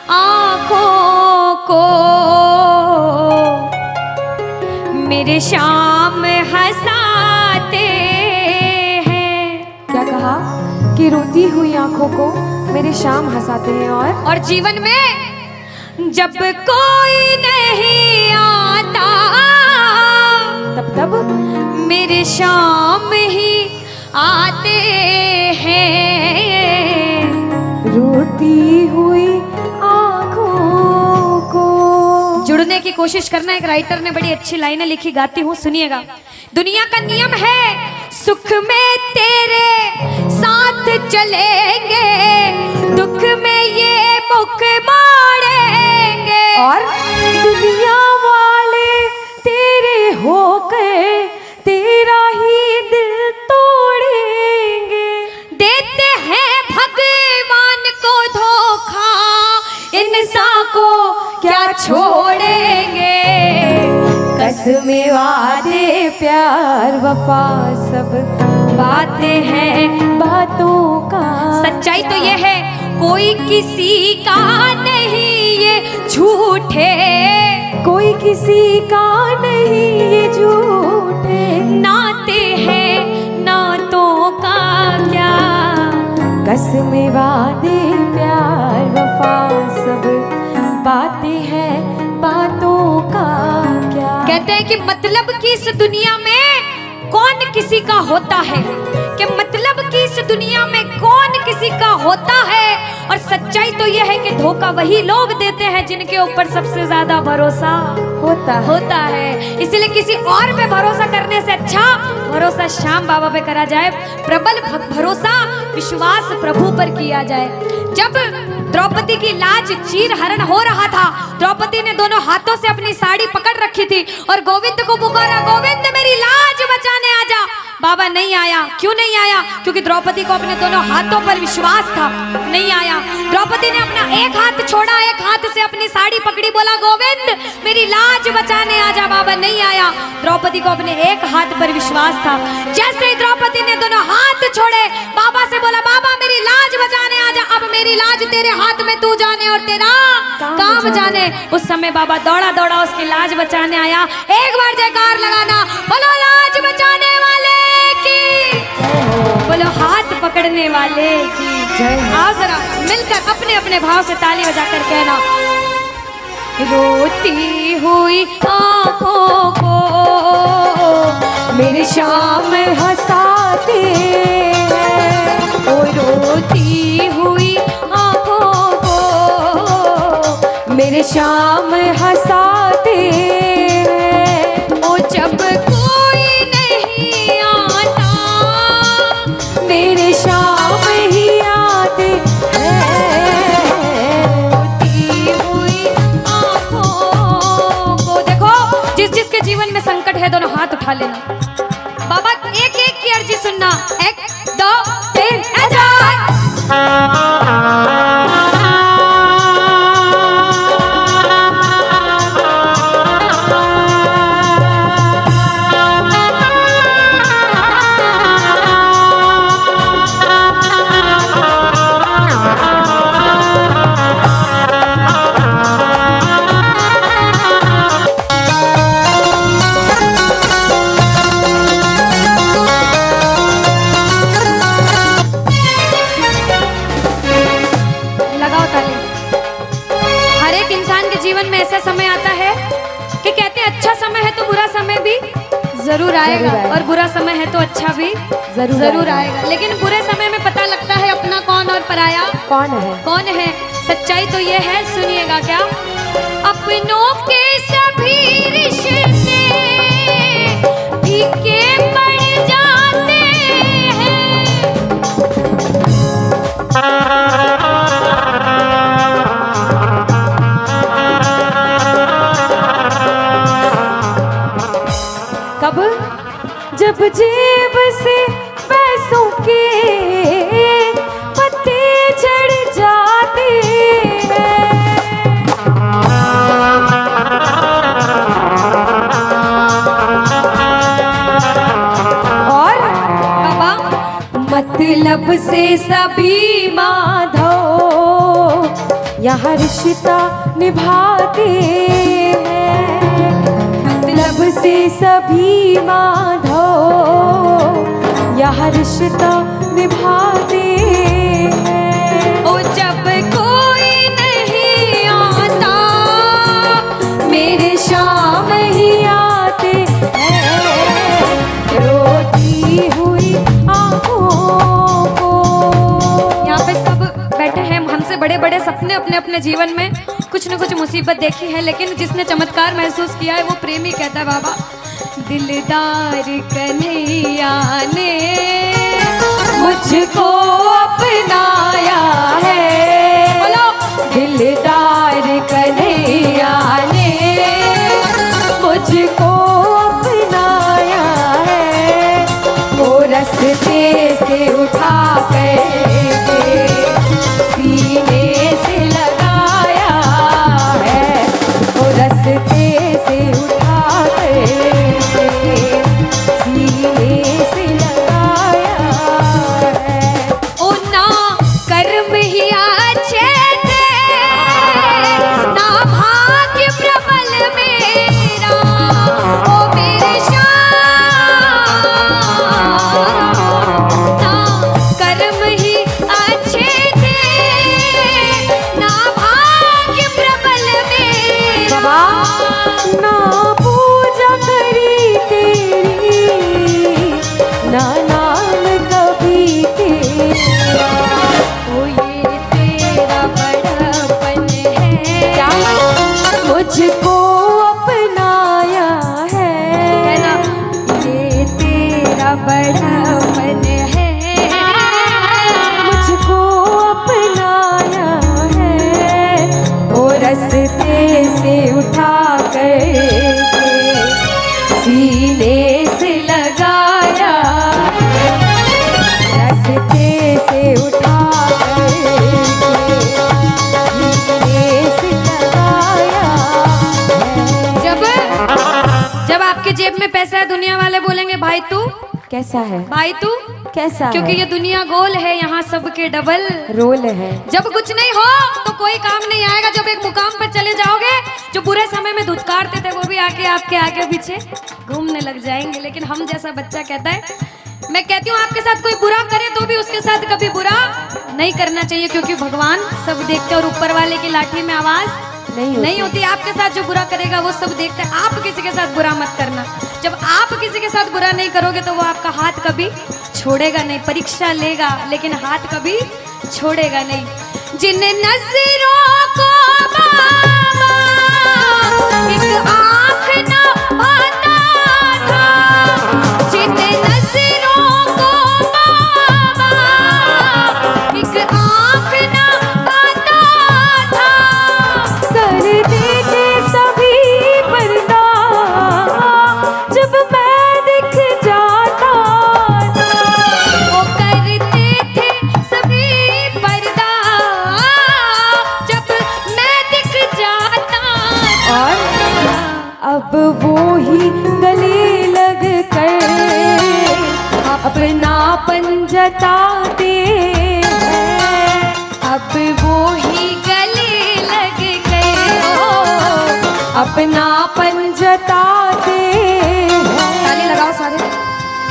आँखों को मेरे शाम हंसाते हैं। क्या कहा कि रोती हुई आंखों को मेरे शाम हंसाते हैं। और जीवन में जब कोई नहीं आता तब मेरे शाम ही आते हैं। रोती हुई आंखों को। जुड़ने की कोशिश करना। एक राइटर ने बड़ी अच्छी लाइनें लिखी, गाती हूँ, सुनिएगा। दुनिया का नियम है सुख में तेरे साथ चलेंगे, दुख में ये मुख मोड़ेंगे। और दुनिया वाले तेरे होकर तेरा ही दिल तोड़ेंगे। देते हैं भगवान को धोखा, इंसान को क्या छोड़ेंगे। कसमें वादे प्यार वफा सब बातें हैं बातों का। सच्चाई तो ये है कोई किसी का नहीं ये झूठे, कोई किसी का नहीं ये झूठे। नाते हैं नातों का क्या। कसमें वादे प्यार वफा सब बातें हैं बातों का क्या। कहते हैं कि मतलब कि इस दुनिया में कौन किसी का होता है, कि मतलब कि इस दुनिया में कौन किसी का होता है। और सच्चाई तो यह है कि धोखा वही लोग देते हैं जिनके ऊपर सबसे ज्यादा भरोसा होता है। इसलिए किसी और पे भरोसा करने से अच्छा भरोसा श्याम बाबा पे करा जाए। प्रबल भरोसा विश्वास प्रभु पर किया जाए। जब द्रौपदी की लाज चीर हरण हो रहा था, द्रौपदी ने दोनों हाथों से अपनी साड़ी पकड़ रखी थी और गोविंद को पुकारा, गोविंद मेरी लाज बचाने आजा। बाबा नहीं आया। क्यों नहीं आया? क्योंकि द्रौपदी को अपने दोनों हाथों पर विश्वास था। नहीं आया। द्रौपदी ने अपना एक हाथ छोड़ा, एक हाथ से अपनी साड़ी पकड़ी, बोला गोविंद मेरी लाज बचाने आजा। बाबा नहीं आया। द्रौपदी को अपने एक हाथ पर विश्वास था। जैसे ही द्रौपदी ने दोनों हाथ छोड़े, बाबा से बोला बाबा मेरी लाज बचाने आजा। अब मेरी लाज तेरे हाथ में, तू जाने और तेरा काम जाने। उस समय बाबा दौड़ा दौड़ा उसकी लाज बचाने आया। एक बार जयकार लगाना, बोलो लाज बचाने वाले की, बोलो हाथ पकड़ने वाले की जय। आओ जरा मिलकर अपने अपने भाव से ताली बजाकर कहना, रोती हुई आंखों को मेरे शाम हंसाते हैं। ओ रोती हुई आंखों को मेरे शाम हंसाते हैं। ओ जब कोई नहीं आता मेरे शाम ही आते हैं। रोती हुई आंखों को। देखो जिस जिसके जीवन में संकट है दोनों हाथ उठा लेना। बाबा एक एक की अर्जी सुनना। 1 2 3 जीवन में ऐसा समय आता है कि कहते हैं अच्छा समय है तो बुरा समय भी जरूर आएगा, और बुरा समय है तो अच्छा भी जरूर आएगा। लेकिन बुरे समय में पता लगता है अपना कौन और पराया कौन है। सच्चाई तो ये है, सुनिएगा क्या, अपनों के सभी रिश्ते फीके पड़ जाते हैं। कब? जब जेब से पैसों के पत्ते झड़ जाते हैं। और बाबा मतलब से सभी माधो यहाँ रिश्ता निभाते हैं, मतलब से सभी माधो यहाँ रिश्ता निभाते हैं। ओ जब कोई नहीं आता मेरे शाम ही आते हैं, रोती हुई आँखों को। यहाँ पे सब बैठे हैं, हमसे बड़े बड़े सपने अपने अपने जीवन में कुछ न कुछ मुसीबत देखी है, लेकिन जिसने चमत्कार महसूस किया है वो प्रेमी कहता है बाबा दिलदार कन्हैया ने मुझको अपनाया है, बोलो दिलदार कन्हैया ने मुझको अपनाया है, वो रस्ते से उठा कर सीने से लगाया है, वो रस्ते से उठा कर सीने से लगाया है। ओ ना कर्म ही अच्छे थे ना भाग्य प्रबल मेरा, ओ मेरे ना कर्म ही अच्छे थे ना भाग्य प्रबल मेरा। ना पूजा करी तेरी ना नाम कभी तेरा, ओ ये तेरा बड़ापन है क्या मुझको अपनाया है ना, है, ये तेरा बड़ापन है मुझको अपनाया है, वो रस्ते से उठा कर सीने से लगाया, रस्ते से उठा कर सीने से लगाया है। जब आपके जेब में पैसा है दुनिया वाले बोलेंगे भाई तू, कैसा है, भाई तू, कैसा क्योंकि है? ये दुनिया गोल है, यहाँ सबके डबल रोल है। जब कुछ नहीं हो तो कोई काम नहीं आएगा, जब एक मुकाम पर चले जाओगे जो बुरे समय में धुतकारते थे वो भी आके आपके आगे पीछे घूमने लग जाएंगे। लेकिन हम जैसा बच्चा कहता है, मैं कहती हूँ आपके साथ कोई बुरा करे तो भी उसके साथ कभी बुरा नहीं करना चाहिए, क्योंकि भगवान सब देखते हैं और ऊपर वाले की लाठी में आवाज नहीं होती। आपके साथ जो बुरा करेगा वो सब देखते हैं, आप किसी के साथ बुरा मत करना। जब आप किसी के साथ बुरा नहीं करोगे तो वो आपका हाथ कभी छोड़ेगा नहीं, परीक्षा लेगा लेकिन हाथ कभी छोड़ेगा नहीं। जिन नजरों को बाबा एक आँख न पाता था, जिन नजरों को बाबा एक आँख न पाता था, कर देते सभी पर्दा जब मैं दिख जाता था, वो करते थे सभी पर्दा जब मैं दिख जाता था। और अब वो ही गले लग कर अपनापन जताते हैं, अब वो ही गले लग गए हो, अपनापन जताते हैं। ताली लगाओ सारे।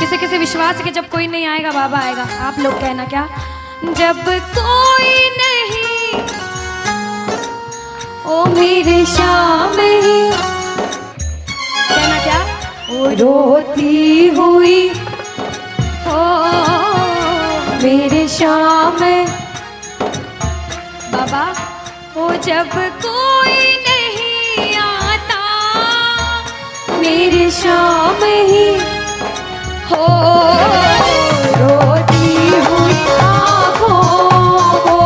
किसी किसी विश्वास के जब कोई नहीं आएगा बाबा आएगा, आप लोग कहना क्या, जब कोई नहीं ओ मेरे शाम ही कहना क्या, ओ रोती हुई हो मेरे शाम बाबा हो जब कोई नहीं आता मेरे शाम ही हो रोती हुई आँखों को।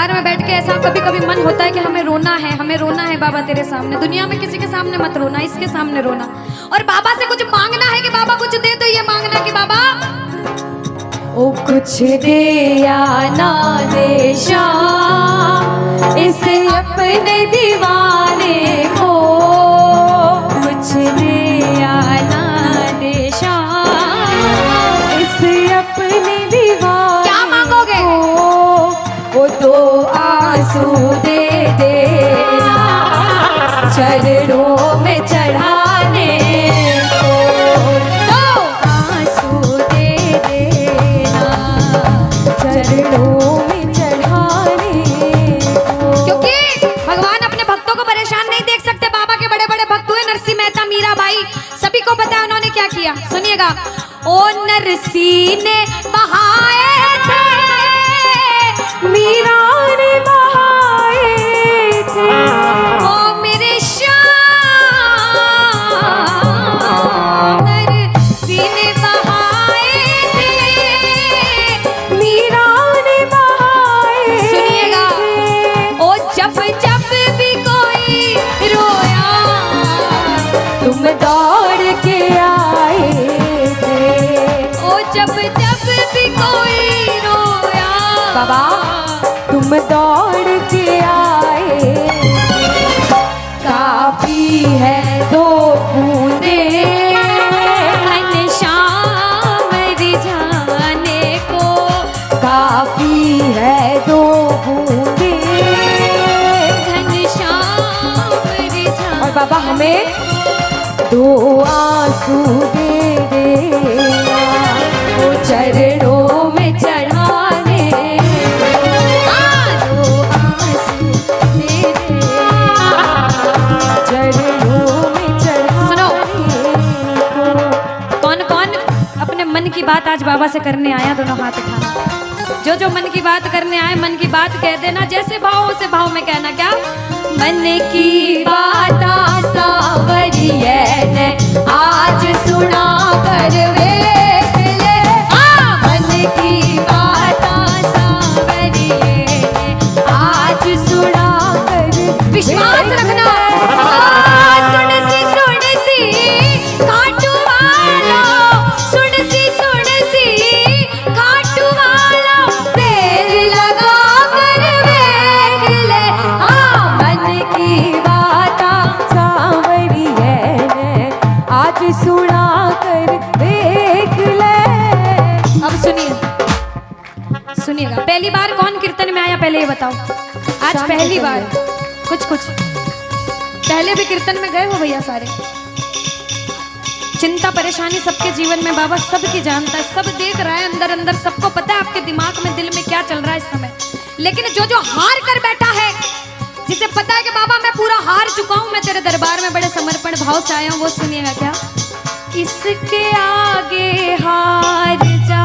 दरबार में बैठ के ऐसा कभी कभी मन होता है कि हमें रोना है बाबा तेरे सामने। दुनिया में किसी के सामने मत रोना, इसके सामने रोना। और बाबा से कुछ मांगना है कि बाबा कुछ दे, तो ये मांगना कि बाबा ओ कुछ दे या ना दे श्याम इस अपने दीवाने को, कुछ दे या ना दे श्याम इस अपने दीवाने। क्या मांगोगे? वो तो आंसू दे देना चरणों में चढ़ाने को, तो आंसू दे देना चरणों में चढ़ाने को। क्योंकि भगवान अपने भक्तों को परेशान नहीं देख सकते। बाबा के बड़े बड़े भक्त हुए नरसिंह मेहता, मीराबाई, सभी को पता है उन्होंने क्या किया। सुनिएगा। ओ नरसिंह ने बहाए थे, मीरा ने बहाए थे, ओ मेरे श्याम नरसिंह ने बहाए थे, मीरा ने बहाए। सुनिएगा। ओ जब जब भी कोई रोया तुम दौड़ के आए थे, ओ जब जब भी कोई रोया बाबा तुम दौड़ के आए। काफी है दो बूंदे घनश्याम रिझाने को, काफी है दो बूंदे। घनश्याम रिझाने। और बाबा हमें दो आंसू दे देना वो चरणों में चढ़ाने, दो आंसू दे देना चरणों में सुनो। चढ़ाने को। कौन कौन अपने मन की बात आज बाबा से करने आया? दोनों हाथ उठाना। जो जो मन की बात करने आए, मन की बात कह देना। जैसे भाव उसे भाव में कहना। क्या? मन की बात सावरिये ने आज सुना कर वेख ले। मन की बात सावरिये ने आज सुना कर। विश्वास रखना। सुन सी खाटू वाला, सुन सी खाटू वाला, देर लगा कर वेख ले। मन की बात सावरिये ने आज सुना कर देख ले। अब सुनिएगा। पहली बार कौन कीर्तन में आया पहले ये बताओ। आज शाम पहली को बार। कुछ पहले भी कीर्तन में गए हो भैया सारे? चिंता परेशानी सबके जीवन में बाबा सबकी जानता है, सब देख रहा है अंदर अंदर, सबको पता है आपके दिमाग में दिल में क्या चल रहा है इस समय। लेकिन जो हार कर बैठा है, जिसे पता है कि बाबा मैं पूरा हार चुका हूं, मैं तेरे दरबार में बड़े समर्पण भाव से आया हूं, वो सुनिएगा। क्या? इसके आगे हार जा,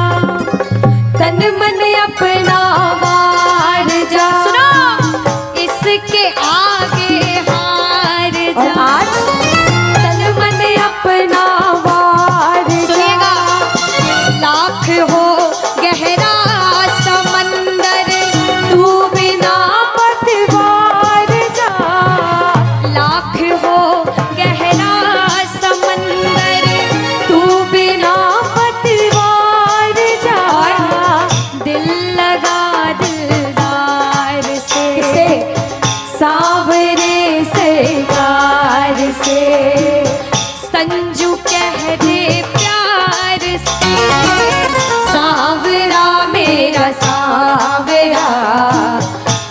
तन मन अपना वार जा। सुनो। इसके आगे हार और जा। आज तन मन अपना वार जा। सुनिएगा। लाख हो गहरा समंदर, तू बिना पतवार जा। लाख हो गहरा समंदर, तू बिना पतवार जा। दिल लगा दिलदार से, सावरे सरकार से। संजू कह दे प्यार से, सावरा मेरा सावरा,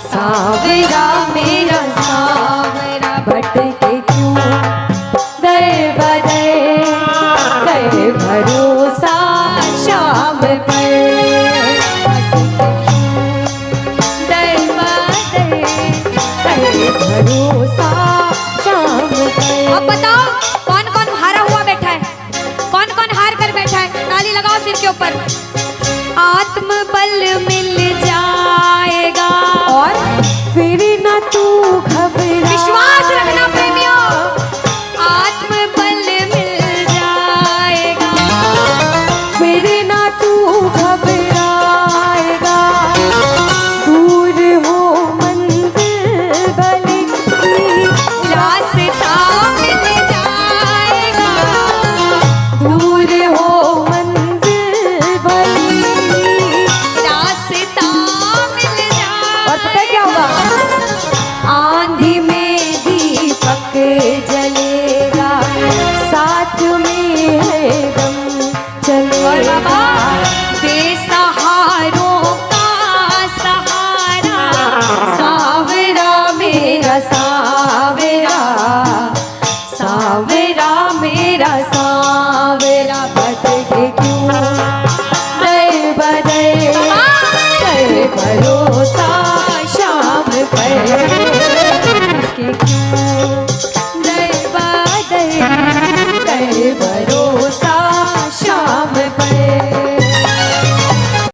सावरा मेरा सावरा। भटके क्यों दर बदर, कर भरोसा शाम पर। दर बदर। कर भरोसा शाम पर। अब बताओ कौन कौन हारा हुआ बैठा है? कौन कौन हार कर बैठा है? ताली लगाओ सिर के ऊपर। आत्मबल में